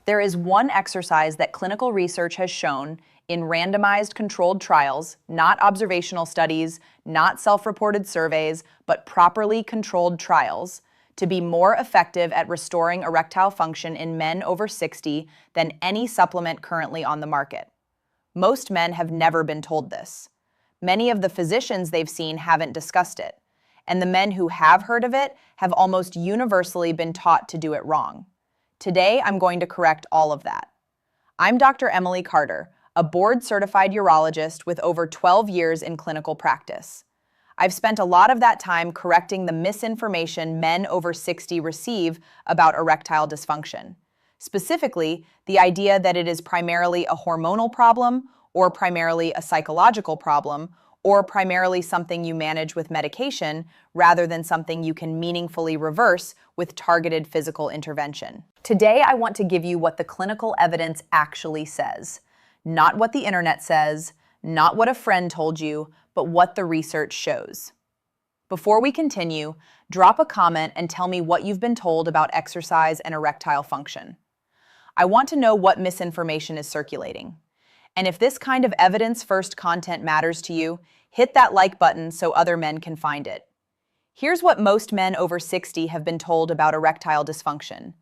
There is one exercise that clinical research has shown in randomized controlled trials, not observational studies, not self-reported surveys, but properly controlled trials, to be more effective at restoring erectile function in men over 60 than any supplement currently on the market. Most men have never been told this. Many of the physicians they've seen haven't discussed it, and the men who have heard of it have almost universally been taught to do it wrong. Today, I'm going to correct all of that. I'm Dr. Emily Carter, a board-certified urologist with over 12 years in clinical practice. I've spent a lot of that time correcting the misinformation men over 60 receive about erectile dysfunction. Specifically, the idea that it is primarily a hormonal problem, or primarily a psychological problem, or primarily something you manage with medication, rather than something you can meaningfully reverse with targeted physical intervention. Today, I want to give you what the clinical evidence actually says. Not what the internet says, not what a friend told you, but what the research shows. Before we continue, drop a comment and tell me what you've been told about exercise and erectile function. I want to know what misinformation is circulating. And if this kind of evidence-first content matters to you, hit that like button so other men can find it. Here's what most men over 60 have been told about erectile dysfunction.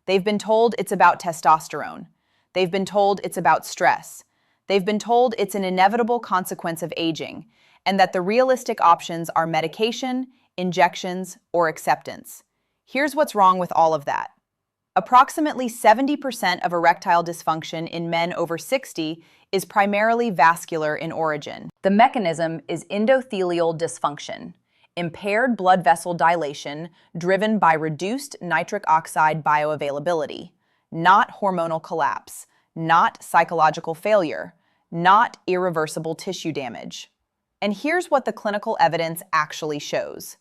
They've been told it's about testosterone. They've been told it's about stress. They've been told it's an inevitable consequence of aging, and that the realistic options are medication, injections, or acceptance. Here's what's wrong with all of that. Approximately 70% of erectile dysfunction in men over 60 is primarily vascular in origin. The mechanism is endothelial dysfunction, impaired blood vessel dilation driven by reduced nitric oxide bioavailability, not hormonal collapse, not psychological failure, not irreversible tissue damage. And here's what the clinical evidence actually shows.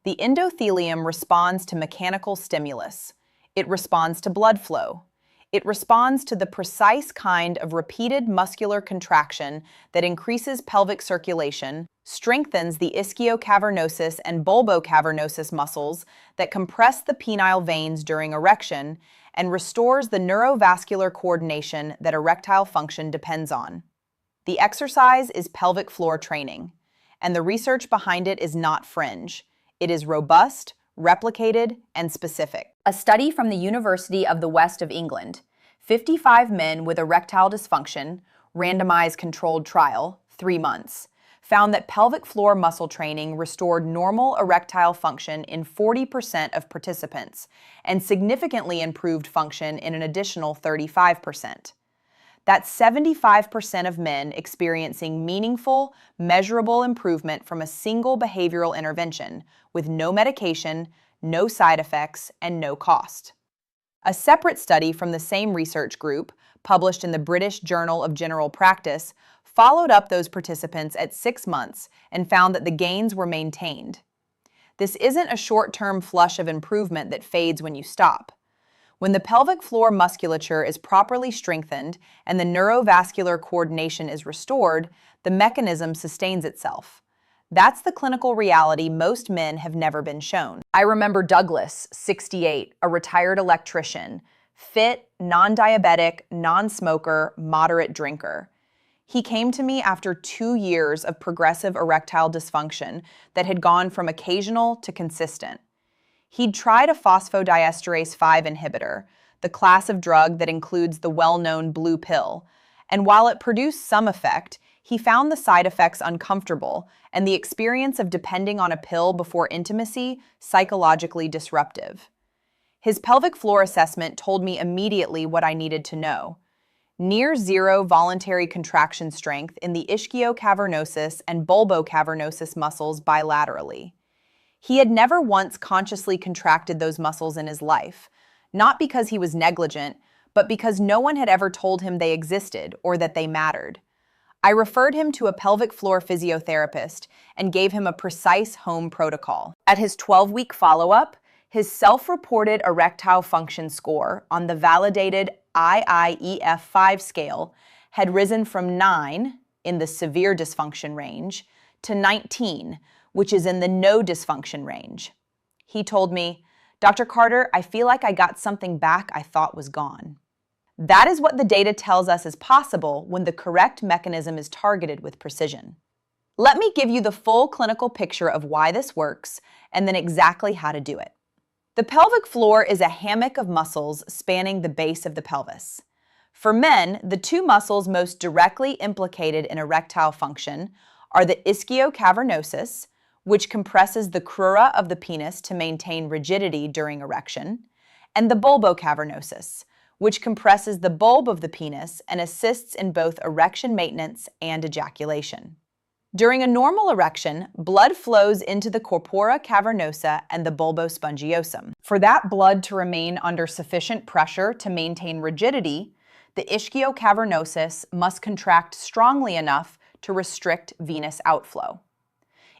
The endothelium responds to mechanical stimulus. It responds to blood flow. It responds to the precise kind of repeated muscular contraction that increases pelvic circulation, strengthens the ischiocavernosus and bulbocavernosus muscles that compress the penile veins during erection, and restores the neurovascular coordination that erectile function depends on. The exercise is pelvic floor training, and the research behind it is not fringe. It is robust, replicated, and specific. A study from the University of the West of England, 55 men with erectile dysfunction, randomized controlled trial, 3 months, found that pelvic floor muscle training restored normal erectile function in 40% of participants and significantly improved function in an additional 35%. That's 75% of men experiencing meaningful, measurable improvement from a single behavioral intervention with no medication, no side effects, and no cost. A separate study from the same research group, published in the British Journal of General Practice, followed up those participants at 6 months and found that the gains were maintained. This isn't a short-term flush of improvement that fades when you stop. When the pelvic floor musculature is properly strengthened and the neurovascular coordination is restored, the mechanism sustains itself. That's the clinical reality most men have never been shown. I remember Douglas, 68, a retired electrician, fit, non-diabetic, non-smoker, moderate drinker. He came to me after 2 years of progressive erectile dysfunction that had gone from occasional to consistent. He'd tried a phosphodiesterase 5 inhibitor, the class of drug that includes the well-known blue pill, and while it produced some effect, he found the side effects uncomfortable and the experience of depending on a pill before intimacy psychologically disruptive. His pelvic floor assessment told me immediately what I needed to know. Near zero voluntary contraction strength in the ischiocavernosus and bulbocavernosus muscles bilaterally. He had never once consciously contracted those muscles in his life, not because he was negligent, but because no one had ever told him they existed or that they mattered. I referred him to a pelvic floor physiotherapist and gave him a precise home protocol. At his 12-week follow-up, his self-reported erectile function score on the validated IIEF-5 scale had risen from 9 in the severe dysfunction range to 19, which is in the no dysfunction range. He told me, "Dr. Carter, I feel like I got something back I thought was gone." That is what the data tells us is possible when the correct mechanism is targeted with precision. Let me give you the full clinical picture of why this works and then exactly how to do it. The pelvic floor is a hammock of muscles spanning the base of the pelvis. For men, the two muscles most directly implicated in erectile function are the ischiocavernosus, which compresses the crura of the penis to maintain rigidity during erection, and the bulbocavernosus, which compresses the bulb of the penis and assists in both erection maintenance and ejaculation. During a normal erection, blood flows into the corpora cavernosa and the bulbospongiosum. For that blood to remain under sufficient pressure to maintain rigidity, the ischiocavernosus must contract strongly enough to restrict venous outflow.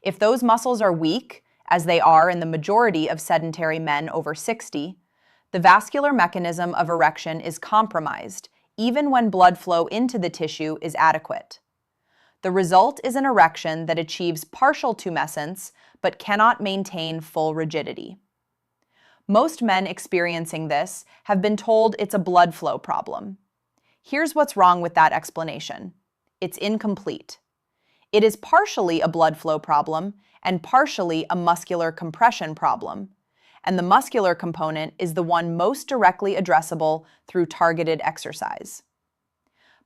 If those muscles are weak, as they are in the majority of sedentary men over 60, the vascular mechanism of erection is compromised, even when blood flow into the tissue is adequate. The result is an erection that achieves partial tumescence but cannot maintain full rigidity. Most men experiencing this have been told it's a blood flow problem. Here's what's wrong with that explanation. It's incomplete. It is partially a blood flow problem and partially a muscular compression problem, and the muscular component is the one most directly addressable through targeted exercise.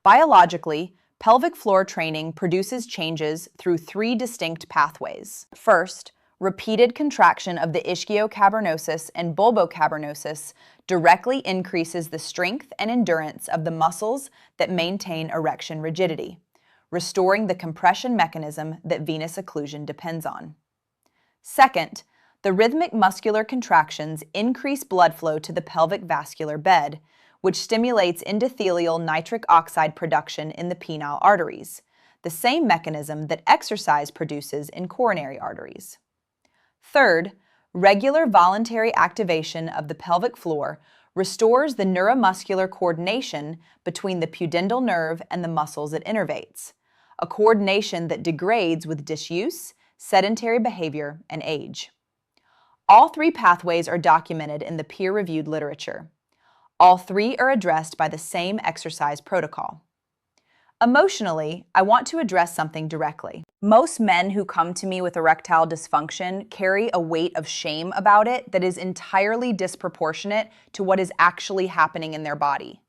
Biologically, pelvic floor training produces changes through three distinct pathways. First, repeated contraction of the ischiocavernosus and bulbocavernosus directly increases the strength and endurance of the muscles that maintain erection rigidity, restoring the compression mechanism that venous occlusion depends on. Second, the rhythmic muscular contractions increase blood flow to the pelvic vascular bed, which stimulates endothelial nitric oxide production in the penile arteries, the same mechanism that exercise produces in coronary arteries. Third, regular voluntary activation of the pelvic floor restores the neuromuscular coordination between the pudendal nerve and the muscles it innervates, a coordination that degrades with disuse, sedentary behavior, and age. All three pathways are documented in the peer-reviewed literature. All three are addressed by the same exercise protocol. Emotionally, I want to address something directly. Most men who come to me with erectile dysfunction carry a weight of shame about it that is entirely disproportionate to what is actually happening in their body.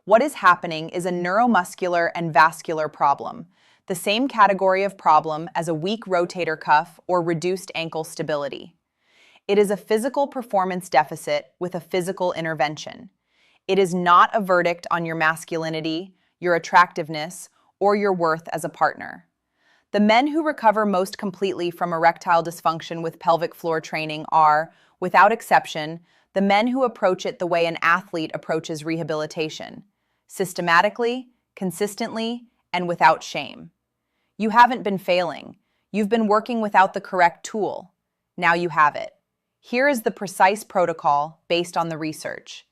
What is happening is a neuromuscular and vascular problem, the same category of problem as a weak rotator cuff or reduced ankle stability. It is a physical performance deficit with a physical intervention. It is not a verdict on your masculinity, your attractiveness, or your worth as a partner. The men who recover most completely from erectile dysfunction with pelvic floor training are, without exception, the men who approach it the way an athlete approaches rehabilitation: systematically, consistently, and without shame. You haven't been failing. You've been working without the correct tool. Now you have it. Here is the precise protocol based on the research.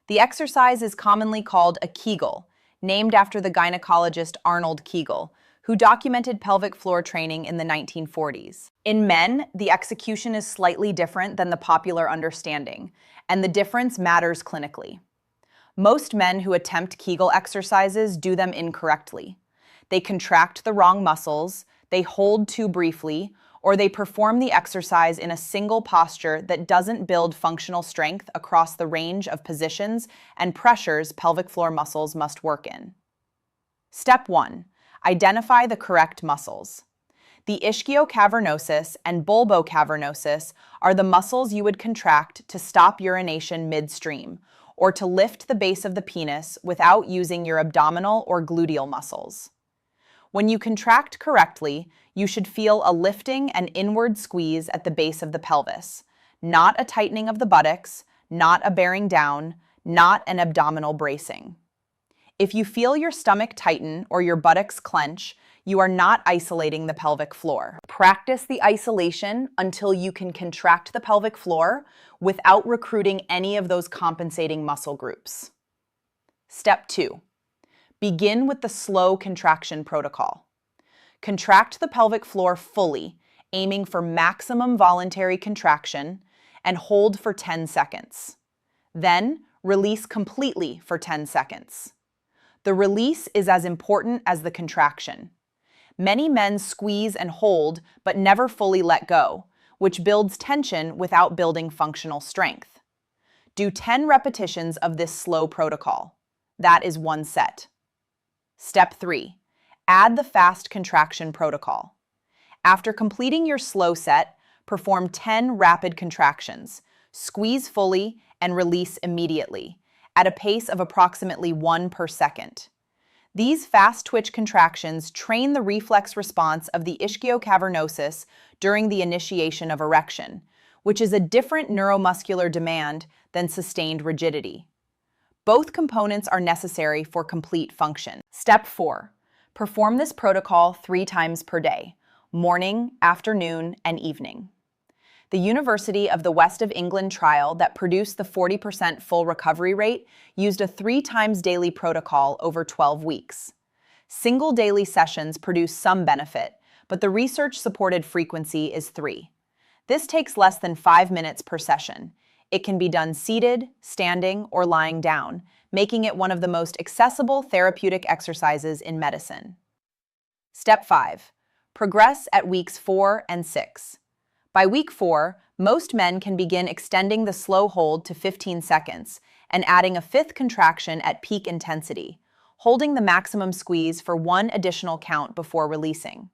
The exercise is commonly called a Kegel, named after the gynecologist Arnold Kegel, who documented pelvic floor training in the 1940s. In men, the execution is slightly different than the popular understanding, and the difference matters clinically. Most men who attempt Kegel exercises do them incorrectly. They contract the wrong muscles, they hold too briefly, or they perform the exercise in a single posture that doesn't build functional strength across the range of positions and pressures pelvic floor muscles must work in. Step 1. Identify the correct muscles. The ischiocavernosus and bulbocavernosus are the muscles you would contract to stop urination midstream, or to lift the base of the penis without using your abdominal or gluteal muscles. When you contract correctly, you should feel a lifting and inward squeeze at the base of the pelvis, not a tightening of the buttocks, not a bearing down, not an abdominal bracing. If you feel your stomach tighten or your buttocks clench, you are not isolating the pelvic floor. Practice the isolation until you can contract the pelvic floor without recruiting any of those compensating muscle groups. Step 2. Begin with the slow contraction protocol. Contract the pelvic floor fully, aiming for maximum voluntary contraction, and hold for 10 seconds. Then, Release completely for 10 seconds. The release is as important as the contraction. Many men squeeze and hold, but never fully let go, which builds tension without building functional strength. Do 10 repetitions of this slow protocol. That is 1 set. Step 3. Add the fast contraction protocol. After completing your slow set, perform 10 rapid contractions. Squeeze fully and release immediately, at a pace of approximately 1 per second. These fast twitch contractions train the reflex response of the ischiocavernosus during the initiation of erection, which is a different neuromuscular demand than sustained rigidity. Both components are necessary for complete function. Step 4. Perform this protocol 3 times per day, morning, afternoon, and evening. The University of the West of England trial that produced the 40% full recovery rate used a 3 times daily protocol over 12 weeks. Single daily sessions produce some benefit, but the research-supported frequency is 3. This takes less than 5 minutes per session. It can be done seated, standing, or lying down, making it one of the most accessible therapeutic exercises in medicine. Step 5. Progress at weeks 4 and 6. By week 4, most men can begin extending the slow hold to 15 seconds and adding a 5th contraction at peak intensity, holding the maximum squeeze for 1 additional count before releasing.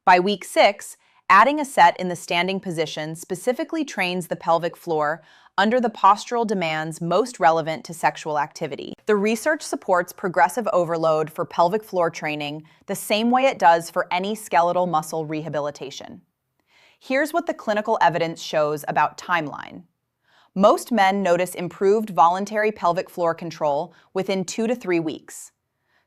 By week 6, adding a set in the standing position specifically trains the pelvic floor under the postural demands most relevant to sexual activity. The research supports progressive overload for pelvic floor training the same way it does for any skeletal muscle rehabilitation. Here's what the clinical evidence shows about timeline. Most men notice improved voluntary pelvic floor control within 2 to 3 weeks.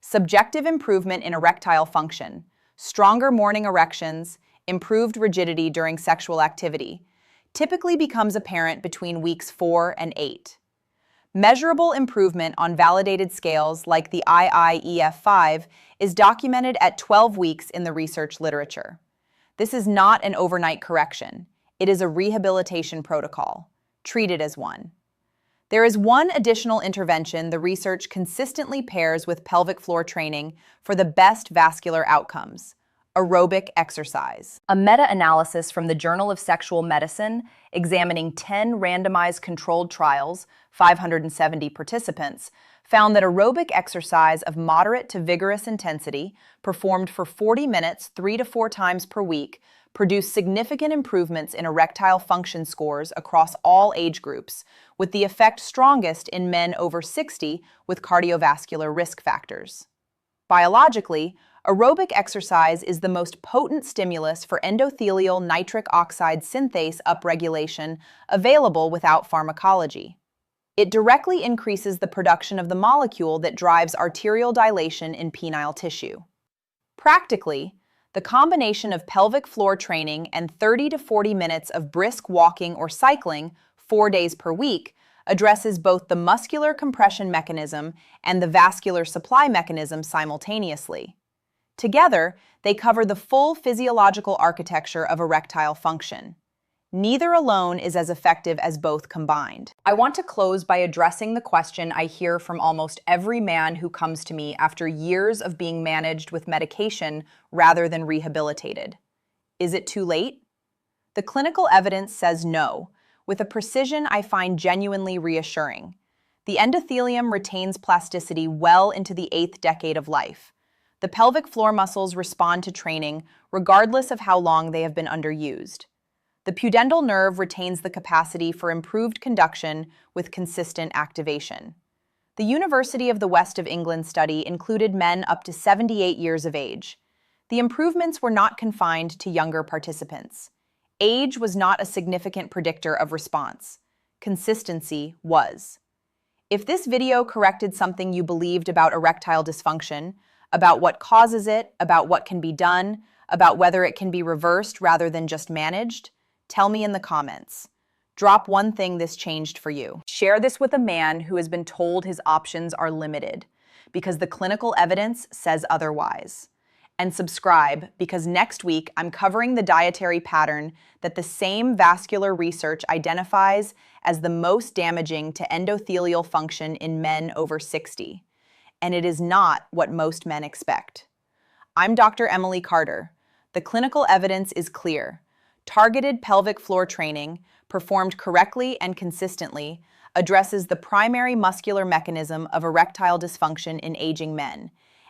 Subjective improvement in erectile function, stronger morning erections, improved rigidity during sexual activity, typically becomes apparent between weeks 4 and 8. Measurable improvement on validated scales like the IIEF-5 is documented at 12 weeks in the research literature. This is not an overnight correction. It is a rehabilitation protocol. Treat it as one. There is one additional intervention the research consistently pairs with pelvic floor training for the best vascular outcomes: aerobic exercise. A meta-analysis from the Journal of Sexual Medicine examining 10 randomized controlled trials, 570 participants, found that aerobic exercise of moderate to vigorous intensity, performed for 40 minutes 3 to 4 times per week, produced significant improvements in erectile function scores across all age groups, with the effect strongest in men over 60 with cardiovascular risk factors. Biologically, aerobic exercise is the most potent stimulus for endothelial nitric oxide synthase upregulation available without pharmacology. It directly increases the production of the molecule that drives arterial dilation in penile tissue. Practically, the combination of pelvic floor training and 30 to 40 minutes of brisk walking or cycling 4 days per week addresses both the muscular compression mechanism and the vascular supply mechanism simultaneously. Together, they cover the full physiological architecture of erectile function. Neither alone is as effective as both combined. I want to close by addressing the question I hear from almost every man who comes to me after years of being managed with medication rather than rehabilitated. Is it too late? The clinical evidence says no, with a precision I find genuinely reassuring. The endothelium retains plasticity well into the 8th decade of life. The pelvic floor muscles respond to training regardless of how long they have been underused. The pudendal nerve retains the capacity for improved conduction with consistent activation. The University of the West of England study included men up to 78 years of age. The improvements were not confined to younger participants. Age was not a significant predictor of response. Consistency was. If this video corrected something you believed about erectile dysfunction, about what causes it, about what can be done, about whether it can be reversed rather than just managed, tell me in the comments. Drop one thing this changed for you. Share this with a man who has been told his options are limited because the clinical evidence says otherwise. And subscribe, because next week I'm covering the dietary pattern that the same vascular research identifies as the most damaging to endothelial function in men over 60. And it is not what most men expect. I'm Dr. Emily Carter. The clinical evidence is clear. Targeted pelvic floor training, performed correctly and consistently, addresses the primary muscular mechanism of erectile dysfunction in aging men,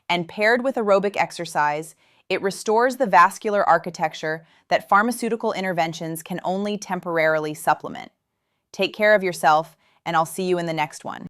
and paired with aerobic exercise, it restores the vascular architecture that pharmaceutical interventions can only temporarily supplement. Take care of yourself, and I'll see you in the next one.